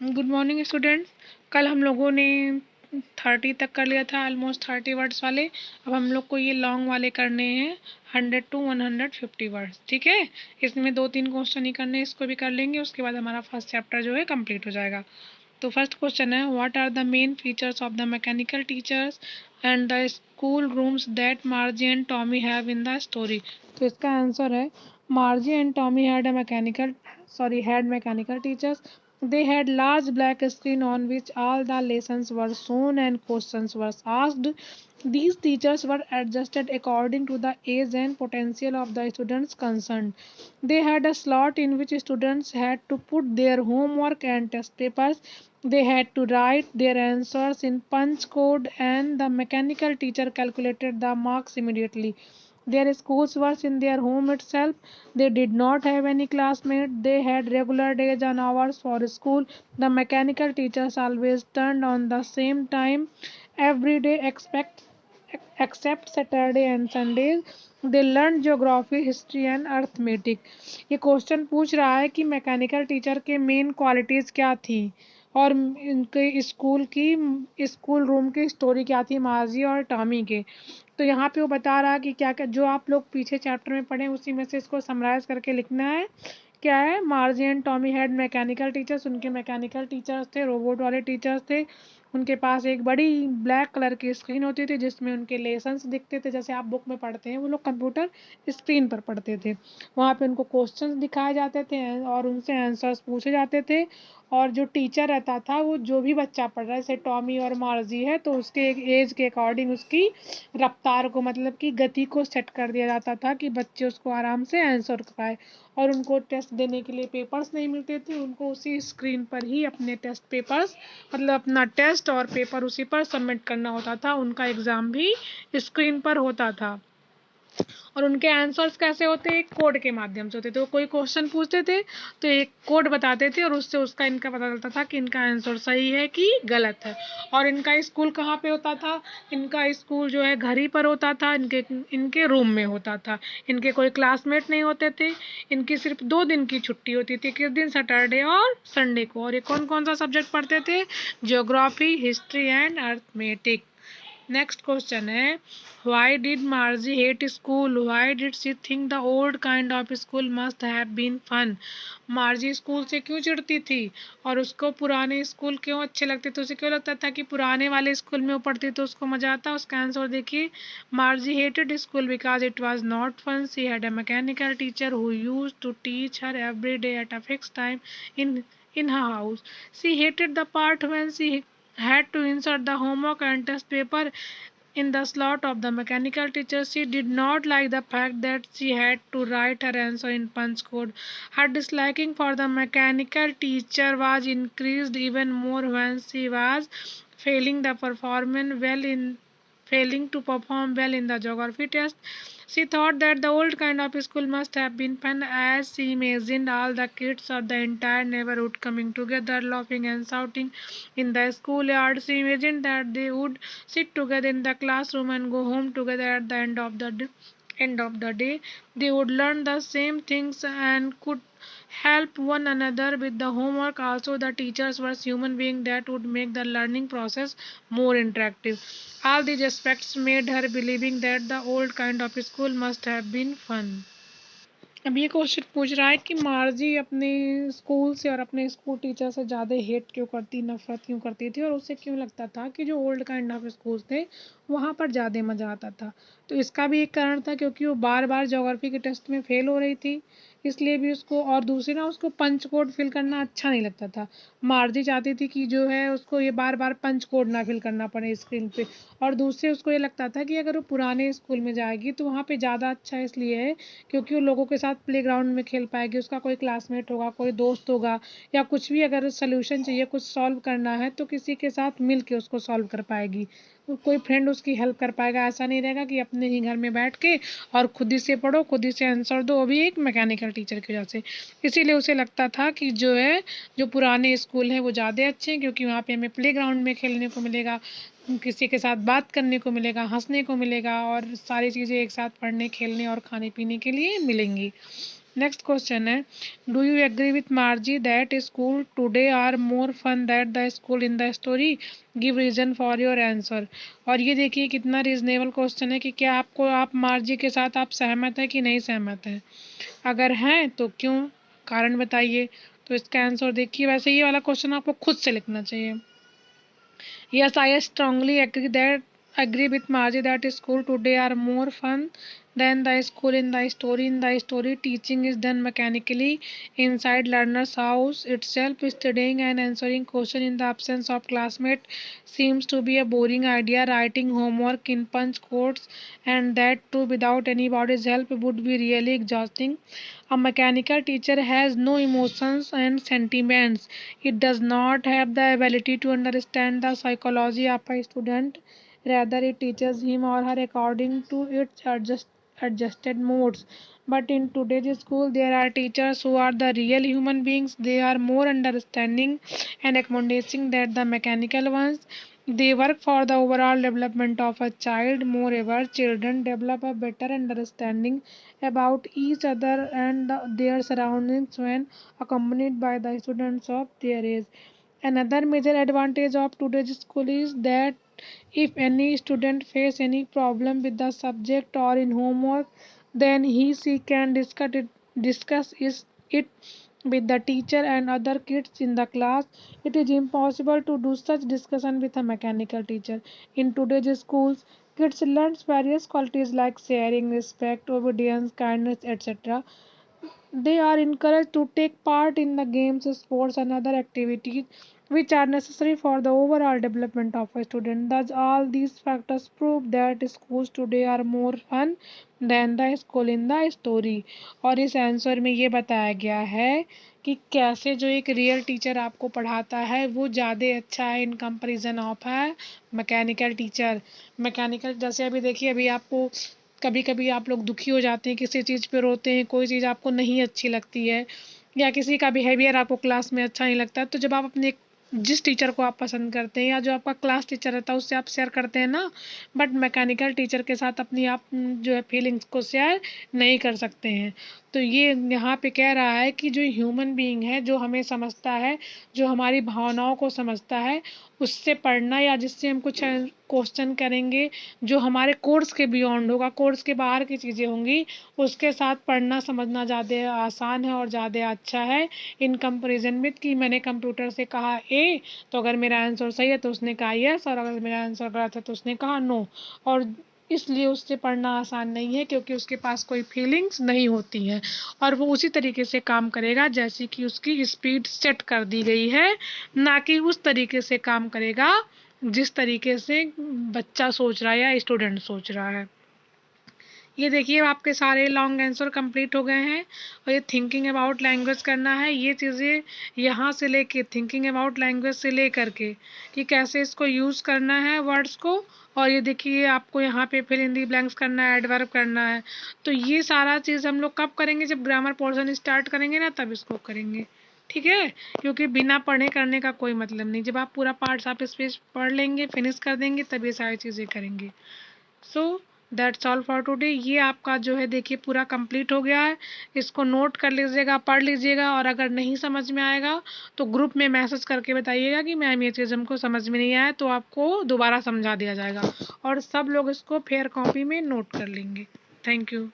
Good morning students. कल हम लोगों ने 30 तक कर लिया था, ऑलमोस्ट 30 वर्ड्स वाले। अब हम लोग को ये लॉन्ग वाले करने हैं 100 to 150 वर्ड्स। ठीक है, इसमें 2-3 क्वेश्चन ही करने, इसको भी कर लेंगे, उसके बाद हमारा फर्स्ट चैप्टर जो है कंप्लीट हो जाएगा। तो फर्स्ट क्वेश्चन है, what are the main features of the mechanical teachers and the school rooms that Margie and Tommy have in the story. तो इसका आंसर है, Margie and Tommy had mechanical teachers. They had large black screen on which all the lessons were shown and questions were asked. These teachers were adjusted according to the age and potential of the students concerned. They had a slot in which students had to put their homework and test papers. They had to write their answers in punch code, and the mechanical teacher calculated the marks immediately. Their schools were in their home itself. They did not have any classmates. They had regular days and hours for school. The mechanical teachers always turned on the same time every day except Saturday and Sundays. They learned geography, history and arithmetic. ये question पूछ रहा है कि mechanical teacher के main qualities क्या थी और इनके स्कूल रूम की स्टोरी क्या थी मार्जी और टॉमी के। तो यहाँ पे वो बता रहा है कि क्या क्या जो आप लोग पीछे चैप्टर में पढ़े उसी में से इसको समराइज करके लिखना है। क्या है, Margie and Tommy had mechanical teachers, उनके मैकेनिकल टीचर्स थे, रोबोट वाले टीचर्स थे। उनके पास एक बड़ी ब्लैक कलर की स्क्रीन होती थी जिसमें उनके लेसन्स दिखते थे, जैसे आप बुक में पढ़ते हैं वो लोग कंप्यूटर स्क्रीन पर पढ़ते थे। वहाँ पे उनको क्वेश्चंस दिखाए जाते थे और उनसे आंसर्स पूछे जाते थे। और जो टीचर रहता था वो जो भी बच्चा पढ़ रहा है, जैसे टॉमी और मार्जी है तो उसके एक एज के अकॉर्डिंग उसकी रफ्तार को, मतलब कि गति को सेट कर दिया जाता था कि बच्चे उसको आराम से आंसर कर पाए। और उनको टेस्ट देने के लिए पेपर्स नहीं मिलते थे, उनको उसी स्क्रीन पर ही अपने टेस्ट पेपर्स, मतलब अपना टेस्ट और पेपर उसी पर सबमिट करना होता था। उनका एग्ज़ाम भी स्क्रीन पर होता था। और उनके आंसर्स कैसे होते, एक कोड के माध्यम से होते थे। वो कोई क्वेश्चन पूछते थे तो एक कोड बताते थे और उससे उसका इनका पता चलता था कि इनका आंसर सही है कि गलत है। और इनका स्कूल कहाँ पे होता था, इनका स्कूल जो है घर ही पर होता था, इनके रूम में होता था। इनके कोई क्लासमेट नहीं होते थे। इनकी सिर्फ 2 दिन की छुट्टी होती थी, किस दिन, सैटरडे और संडे को। और ये कौन कौन सा सब्जेक्ट पढ़ते थे, geography, history and arithmetic. Next question है, why did Margie hate school? Why did she think the old kind of school must have been fun? मार्जी school से क्यों चिढ़ती थी और उसको पुराने स्कूल क्यों अच्छे लगते थे, उसे क्यों लगता था कि पुराने वाले स्कूल में वो पढ़ती तो उसको मजा आता। उसका आंसर देखिए, मार्जी hated school because it was not fun. She had a mechanical teacher who used to teach her every day at a fixed time in her house. She hated the part when she had to insert the homework and test paper in the slot of the mechanical teacher. She did not like the fact that she had to write her answer in punch code. Her disliking for the mechanical teacher was increased even more when she was failing the performance well in failing to perform well in the geography test. She thought that the old kind of school must have been fun, as she imagined all the kids of the entire neighborhood coming together, laughing and shouting in the schoolyard. She imagined that they would sit together in the classroom and go home together at the end of the day. They would learn the same things and could help one another with the homework. Also, the teachers were human beings that would make the learning process more interactive. All these aspects made her believing that the old kind of school must have been fun. अब ये question पूछ रहा है कि मार्जी अपने school से और अपने स्कूल टीचर से ज़्यादा हेट क्यों करती, नफरत क्यों करती थी, और उसे क्यों लगता था कि जो ओल्ड काइंड ऑफ स्कूल थे वहाँ पर ज़्यादा मज़ा आता था। तो इसका भी एक कारण था क्योंकि वो बार बार ज्योग्राफी के टेस्ट में फेल हो रही थी, इसलिए भी उसको, और दूसरी ना उसको पंच कोड फिल करना अच्छा नहीं लगता था। मार्जी चाहती थी कि जो है उसको ये बार बार पंच कोड ना फिल करना पड़े स्क्रीन पे। और दूसरे उसको ये लगता था कि अगर वो पुराने स्कूल में जाएगी तो वहाँ पे ज़्यादा अच्छा इसलिए है क्योंकि वो लोगों के साथ प्लेग्राउंड में खेल पाएगी, उसका कोई क्लासमेट होगा, कोई दोस्त होगा, या कुछ भी अगर सोल्यूशन चाहिए, कुछ सॉल्व करना है तो किसी के साथ मिल के उसको सॉल्व कर पाएगी, कोई फ्रेंड उसकी हेल्प कर पाएगा। ऐसा नहीं रहेगा कि अपने ही घर में बैठ के और खुद ही से पढ़ो, खुद ही से आंसर दो, वो भी एक मैकेनिकल टीचर की वजह से। इसीलिए उसे लगता था कि जो है, जो पुराने स्कूल हैं वो ज़्यादा अच्छे हैं क्योंकि वहाँ पे हमें प्लेग्राउंड में खेलने को मिलेगा, किसी के साथ बात करने को मिलेगा, हंसने को मिलेगा और सारी चीज़ें एक साथ पढ़ने, खेलने और खाने पीने के लिए मिलेंगी। नेक्स्ट क्वेश्चन है, do you agree with Margie that school today are more fun that the school in the story, give reason for your answer. और ये देखिए कितना रीजनेबल क्वेश्चन है कि क्या आप मार्जी के साथ आप सहमत हैं कि नहीं सहमत हैं, अगर हैं तो क्यों, कारण बताइए। तो इसका आंसर देखिए, वैसे ये वाला क्वेश्चन आपको खुद से लिखना चाहिए। Yes, I strongly agree with Margie that school today are more fun than the school in the story. In the story, teaching is done mechanically inside learner's house itself. Studying and answering question in the absence of classmate seems to be a boring idea. Writing homework in punch codes and that too without anybody's help would be really exhausting. A mechanical teacher has no emotions and sentiments. It does not have the ability to understand the psychology of a student. Rather, it teaches him or her according to its adjusted modes. But in today's school, there are teachers who are the real human beings. They are more understanding and accommodating than the mechanical ones. They work for the overall development of a child. Moreover, children develop a better understanding about each other and their surroundings when accompanied by the students of their age. Another major advantage of today's school is that if any student face any problem with the subject or in homework, then she can discuss it with the teacher and other kids in the class. It is impossible to do such discussion with a mechanical teacher. In today's schools, kids learn various qualities like sharing, respect, obedience, kindness, etc. They are encouraged to take part in the games, sports, and other activities which are necessary for the overall development of a student. Thus, all these factors prove that schools today are more fun than the school in the story. और इस answer में ये बताया गया है कि कैसे जो एक रियल टीचर आपको पढ़ाता है वो ज़्यादा अच्छा है इन कंपैरिजन ऑफ है मैकेनिकल टीचर। मैकेनिकल जैसे अभी देखिए, अभी आपको कभी कभी आप लोग दुखी हो जाते हैं, किसी चीज़ पे रोते हैं, कोई चीज़ आपको नहीं अच्छी लगती है या किसी का बिहेवियर आपको क्लास में अच्छा नहीं लगता, तो जब आप अपने जिस टीचर को आप पसंद करते हैं या जो आपका क्लास टीचर रहता है उससे आप शेयर करते हैं ना, बट मैकेनिकल टीचर के साथ अपनी आप जो है फीलिंग्स को शेयर नहीं कर सकते हैं। तो ये यहाँ पे कह रहा है कि जो ह्यूमन बीइंग है, जो हमें समझता है, जो हमारी भावनाओं को समझता है, उससे पढ़ना या जिससे हम कुछ क्वेश्चन करेंगे जो हमारे कोर्स के बियॉन्ड होगा, कोर्स के बाहर की चीज़ें होंगी, उसके साथ पढ़ना समझना ज़्यादा आसान है और ज़्यादा अच्छा है इन कंपैरिजन में कि मैंने कंप्यूटर से कहा ए, तो अगर मेरा आंसर सही है तो उसने कहा यस, और अगर मेरा आंसर गलत है तो उसने कहा नो। और इसलिए उससे पढ़ना आसान नहीं है क्योंकि उसके पास कोई फीलिंग्स नहीं होती हैं और वो उसी तरीके से काम करेगा जैसे कि उसकी स्पीड सेट कर दी गई है, ना कि उस तरीके से काम करेगा जिस तरीके से बच्चा सोच रहा है या स्टूडेंट सोच रहा है। ये देखिए आपके सारे लॉन्ग आंसर कंप्लीट हो गए हैं और ये थिंकिंग अबाउट लैंग्वेज करना है। ये चीज़ें यहाँ से लेके थिंकिंग अबाउट लैंग्वेज से ले करके कि कैसे इसको यूज़ करना है वर्ड्स को, और ये देखिए आपको यहाँ पे फिल इन दी ब्लैंक्स करना है, एडवर्ब करना है। तो ये सारा चीज़ हम लोग कब करेंगे, जब ग्रामर पोर्शन स्टार्ट करेंगे ना तब इसको करेंगे, ठीक है। क्योंकि बिना पढ़े करने का कोई मतलब नहीं, जब आप पूरा पार्ट्स आप स्पेस पढ़ लेंगे, फिनिश कर देंगे, तब ये सारी चीज़ें करेंगे। So that's all for today. ये आपका जो है देखिए पूरा कंप्लीट हो गया है, इसको नोट कर लीजिएगा, पढ़ लीजिएगा, और अगर नहीं समझ में आएगा तो ग्रुप में मैसेज करके बताइएगा कि मैम ये चीज़ हमको समझ में नहीं आया, तो आपको दोबारा समझा दिया जाएगा और सब लोग इसको फेयर कॉपी में नोट कर लेंगे। Thank you.